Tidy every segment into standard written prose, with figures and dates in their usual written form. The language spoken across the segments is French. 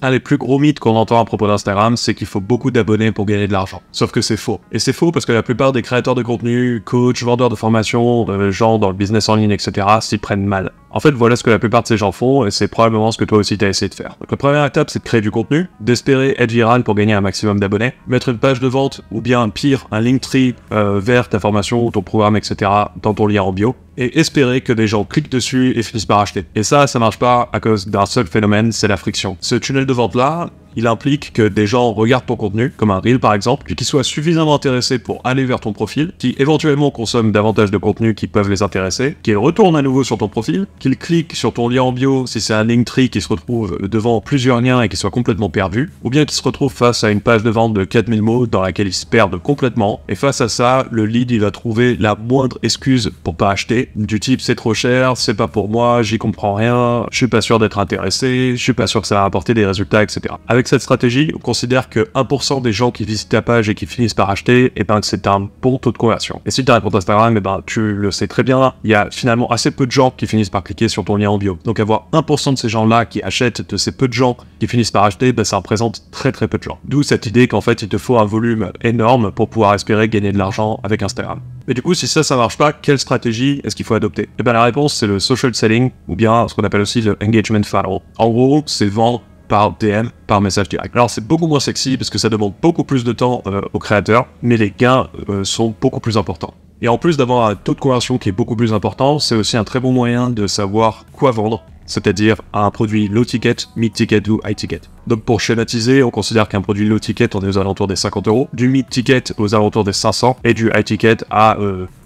Un des plus gros mythes qu'on entend à propos d'Instagram, c'est qu'il faut beaucoup d'abonnés pour gagner de l'argent. Sauf que c'est faux. Et c'est faux parce que la plupart des créateurs de contenu, coachs, vendeurs de formation, gens dans le business en ligne, etc., s'y prennent mal. En fait, voilà ce que la plupart de ces gens font, et c'est probablement ce que toi aussi t'as essayé de faire. Donc la première étape, c'est de créer du contenu, d'espérer être viral pour gagner un maximum d'abonnés, mettre une page de vente, ou bien pire, un Linktree vers ta formation, ton programme, etc., dans ton lien en bio, et espérer que des gens cliquent dessus et finissent par acheter. Et ça marche pas à cause d'un seul phénomène, c'est la friction. Ce tunnel de vente-là, il implique que des gens regardent ton contenu, comme un reel par exemple, puis qu'ils soient suffisamment intéressés pour aller vers ton profil, qui éventuellement consomment davantage de contenu qui peuvent les intéresser, qu'ils retournent à nouveau sur ton profil, qu'ils cliquent sur ton lien en bio si c'est un Linktree qui se retrouve devant plusieurs liens et qui soit complètement perdu, ou bien qu'ils se retrouvent face à une page de vente de 4000 mots dans laquelle ils se perdent complètement, et face à ça, le lead il va trouver la moindre excuse pour pas acheter, du type c'est trop cher, c'est pas pour moi, j'y comprends rien, je suis pas sûr d'être intéressé, je suis pas sûr que ça va apporter des résultats, etc. Avec cette stratégie, on considère que 1% des gens qui visitent ta page et qui finissent par acheter, c'est un bon taux de conversion. Et si tu as un compte Instagram, tu le sais très bien, il y a finalement assez peu de gens qui finissent par cliquer sur ton lien en bio. Donc avoir 1% de ces gens-là qui achètent, de ces peu de gens qui finissent par acheter, ça représente très très peu de gens. D'où cette idée qu'en fait, il te faut un volume énorme pour pouvoir espérer gagner de l'argent avec Instagram. Mais du coup, si ça marche pas, quelle stratégie est-ce qu'il faut adopter? La réponse, c'est le social selling, ou bien ce qu'on appelle aussi le engagement funnel. En gros, c'est vendre par DM, par message direct. Alors c'est beaucoup moins sexy parce que ça demande beaucoup plus de temps aux créateurs, mais les gains sont beaucoup plus importants. Et en plus d'avoir un taux de conversion qui est beaucoup plus important, c'est aussi un très bon moyen de savoir quoi vendre, c'est-à-dire un produit low ticket, mid ticket ou high ticket. Donc pour schématiser, on considère qu'un produit low ticket, on est aux alentours des 50 €, du mid ticket aux alentours des 500, et du high ticket à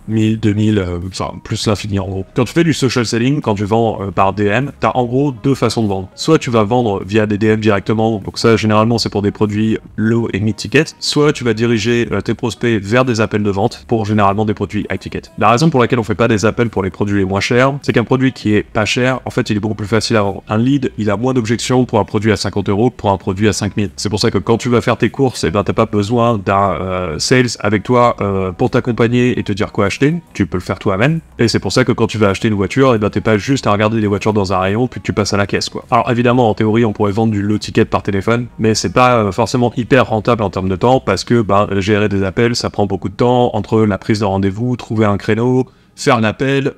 1000, 2000, plus l'infini en gros. Quand tu fais du social selling, quand tu vends par DM, t'as en gros deux façons de vendre. Soit tu vas vendre via des DM directement, donc ça généralement c'est pour des produits low et mid ticket, soit tu vas diriger tes prospects vers des appels de vente pour généralement des produits high ticket. La raison pour laquelle on fait pas des appels pour les produits les moins chers, c'est qu'un produit qui est pas cher, en fait il est beaucoup plus facile à vendre. Un lead, il a moins d'objections pour un produit à 50 € que pour un produit à 5000. C'est pour ça que quand tu vas faire tes courses, t'as pas besoin d'un sales avec toi pour t'accompagner et te dire quoi acheter. Tu peux le faire toi-même, et c'est pour ça que quand tu vas acheter une voiture, t'es pas juste à regarder les voitures dans un rayon puis tu passes à la caisse quoi. Alors évidemment en théorie on pourrait vendre du low ticket par téléphone, mais c'est pas forcément hyper rentable en termes de temps parce que gérer des appels ça prend beaucoup de temps entre la prise de rendez-vous, trouver un créneau, faire l'appel,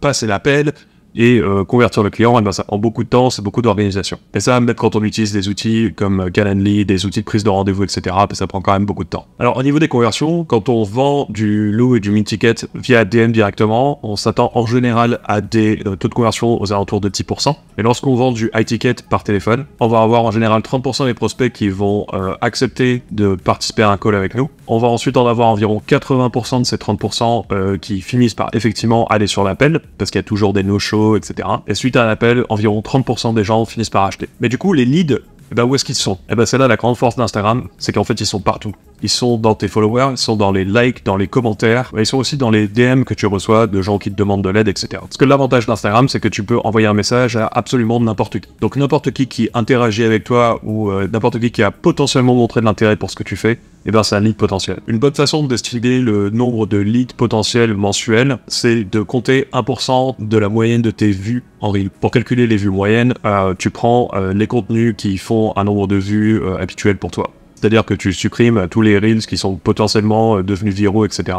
passer l'appel et convertir le client, ça prend beaucoup de temps, c'est beaucoup d'organisation. Et ça, même quand on utilise des outils comme Calendly, des outils de prise de rendez-vous, etc., ça prend quand même beaucoup de temps. Alors au niveau des conversions, quand on vend du low et du mid-ticket via DM directement, on s'attend en général à des taux de conversion aux alentours de 10%. Et lorsqu'on vend du high-ticket par téléphone, on va avoir en général 30% des prospects qui vont accepter de participer à un call avec nous. On va ensuite en avoir environ 80% de ces 30% qui finissent par effectivement aller sur l'appel, parce qu'il y a toujours des no-shows, etc. Et suite à un appel, environ 30% des gens finissent par acheter. Mais du coup, les leads, où est-ce qu'ils sont? C'est là la grande force d'Instagram, c'est qu'en fait, ils sont partout. Ils sont dans tes followers, ils sont dans les likes, dans les commentaires, mais ils sont aussi dans les DM que tu reçois de gens qui te demandent de l'aide, etc. Parce que l'avantage d'Instagram, c'est que tu peux envoyer un message à absolument n'importe qui. Donc n'importe qui interagit avec toi ou n'importe qui a potentiellement montré de l'intérêt pour ce que tu fais, c'est un lead potentiel. Une bonne façon d'estimer le nombre de leads potentiels mensuels, c'est de compter 1% de la moyenne de tes vues en reel. Pour calculer les vues moyennes, tu prends les contenus qui font un nombre de vues habituel pour toi. C'est-à-dire que tu supprimes tous les reels qui sont potentiellement devenus viraux, etc.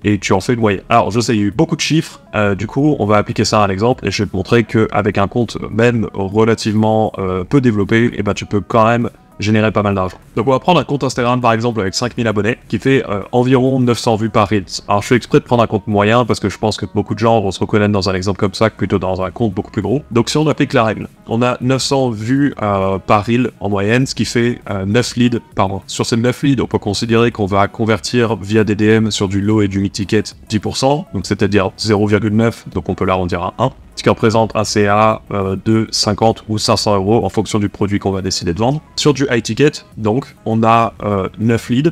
Et tu en fais une moyenne. Alors je sais, il y a eu beaucoup de chiffres, du coup on va appliquer ça à un exemple, et je vais te montrer qu'avec un compte même relativement peu développé, tu peux quand même générer pas mal d'argent. Donc on va prendre un compte Instagram par exemple avec 5000 abonnés qui fait environ 900 vues par Reels. Alors je fais exprès de prendre un compte moyen parce que je pense que beaucoup de gens vont se reconnaître dans un exemple comme ça que plutôt dans un compte beaucoup plus gros. Donc si on applique la règle, on a 900 vues par Reel en moyenne, ce qui fait 9 leads par mois. Sur ces 9 leads, on peut considérer qu'on va convertir via des DM sur du low et du mid-ticket 10%, donc c'est-à-dire 0,9, donc on peut l'arrondir à 1. Ce qui représente un CA de 50 ou 500 € en fonction du produit qu'on va décider de vendre. Sur du high ticket, donc, on a 9 leads.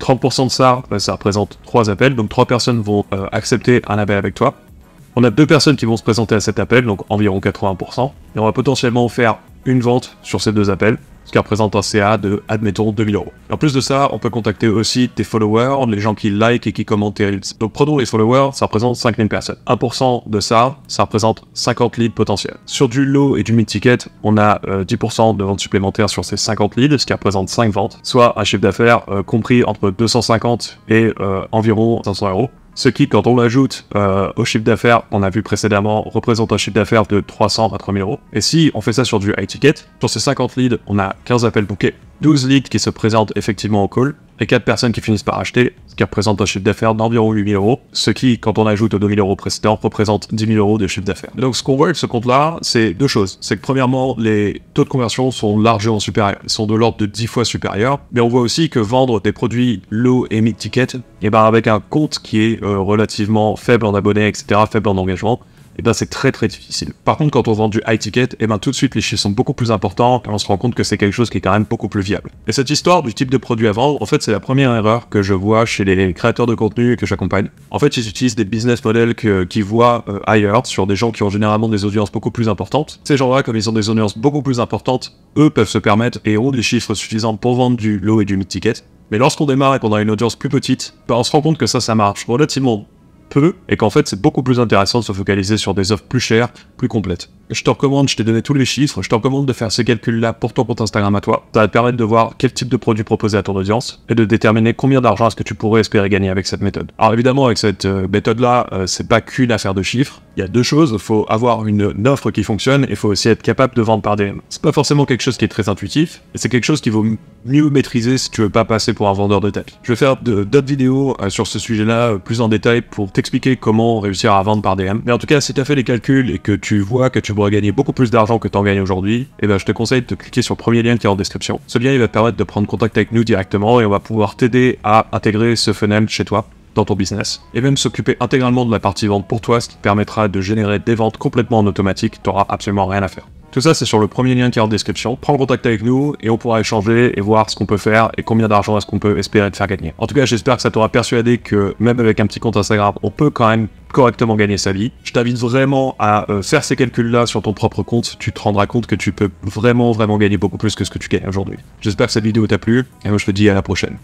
30% de ça, ça représente 3 appels, donc 3 personnes vont accepter un appel avec toi. On a 2 personnes qui vont se présenter à cet appel, donc environ 80%. Et on va potentiellement faire une vente sur ces 2 appels, ce qui représente un CA de, admettons, 2000 €. En plus de ça, on peut contacter aussi tes followers, les gens qui like et qui commentent tes reels. Donc prenons les followers, ça représente 5000 personnes. 1% de ça représente 50 leads potentiels. Sur du low et du mid-ticket, on a 10% de ventes supplémentaires sur ces 50 leads, ce qui représente 5 ventes, soit un chiffre d'affaires compris entre 250 et environ 500 €. Ce qui, quand on l'ajoute au chiffre d'affaires qu'on a vu précédemment, représente un chiffre d'affaires de 300 à 3000 €. Et si on fait ça sur du high ticket, sur ces 50 leads, on a 15 appels bookés, 12 leads qui se présentent effectivement au call, et 4 personnes qui finissent par acheter, ce qui représente un chiffre d'affaires d'environ 8000 €, ce qui, quand on ajoute aux 2000 € précédents, représente 10 000 € de chiffre d'affaires. Donc ce qu'on voit avec ce compte-là, c'est 2 choses. C'est que premièrement, les taux de conversion sont largement supérieurs, ils sont de l'ordre de 10 fois supérieurs, mais on voit aussi que vendre des produits low et mid-ticket, et ben avec un compte qui est relativement faible en abonnés, etc., faible en engagement, et ben c'est très difficile. Par contre, quand on vend du high ticket, et ben tout de suite les chiffres sont beaucoup plus importants et on se rend compte que c'est quelque chose qui est quand même beaucoup plus viable. Et cette histoire du type de produit à vendre, en fait, c'est la première erreur que je vois chez les créateurs de contenu que j'accompagne. En fait, ils utilisent des business models qu'ils voient ailleurs, sur des gens qui ont généralement des audiences beaucoup plus importantes. Ces gens-là, comme ils ont des audiences beaucoup plus importantes, eux peuvent se permettre et ont des chiffres suffisants pour vendre du low et du mid ticket. Mais lorsqu'on démarre et qu'on a une audience plus petite, ben on se rend compte que ça marche relativement peu, et qu'en fait c'est beaucoup plus intéressant de se focaliser sur des offres plus chères, plus complètes. Je te recommande, je t'ai donné tous les chiffres, je te recommande de faire ces calculs-là pour ton compte Instagram à toi. Ça va te permettre de voir quel type de produit proposer à ton audience, et de déterminer combien d'argent est-ce que tu pourrais espérer gagner avec cette méthode. Alors évidemment, avec cette méthode-là, c'est pas qu'une affaire de chiffres. Il y a 2 choses, il faut avoir une offre qui fonctionne, et il faut aussi être capable de vendre par DM. C'est pas forcément quelque chose qui est très intuitif, et c'est quelque chose qu'il vaut mieux maîtriser si tu veux pas passer pour un vendeur de tête. Je vais faire d'autres vidéos sur ce sujet-là plus en détail pour t'expliquer comment réussir à vendre par DM. Mais en tout cas, si tu as fait les calculs et que tu vois que tu pourrais gagner beaucoup plus d'argent que tu en gagnes aujourd'hui, et ben je te conseille de cliquer sur le premier lien qui est en description. Ce lien il va te permettre de prendre contact avec nous directement et on va pouvoir t'aider à intégrer ce funnel chez toi, dans ton business, et même s'occuper intégralement de la partie vente pour toi, ce qui te permettra de générer des ventes complètement en automatique, tu n'auras absolument rien à faire. Tout ça, c'est sur le premier lien qui est en description. Prends contact avec nous et on pourra échanger et voir ce qu'on peut faire et combien d'argent est-ce qu'on peut espérer te faire gagner. En tout cas, j'espère que ça t'aura persuadé que même avec un petit compte Instagram, on peut quand même correctement gagner sa vie. Je t'invite vraiment à faire ces calculs-là sur ton propre compte. Tu te rendras compte que tu peux vraiment gagner beaucoup plus que ce que tu gagnes aujourd'hui. J'espère que cette vidéo t'a plu et moi je te dis à la prochaine.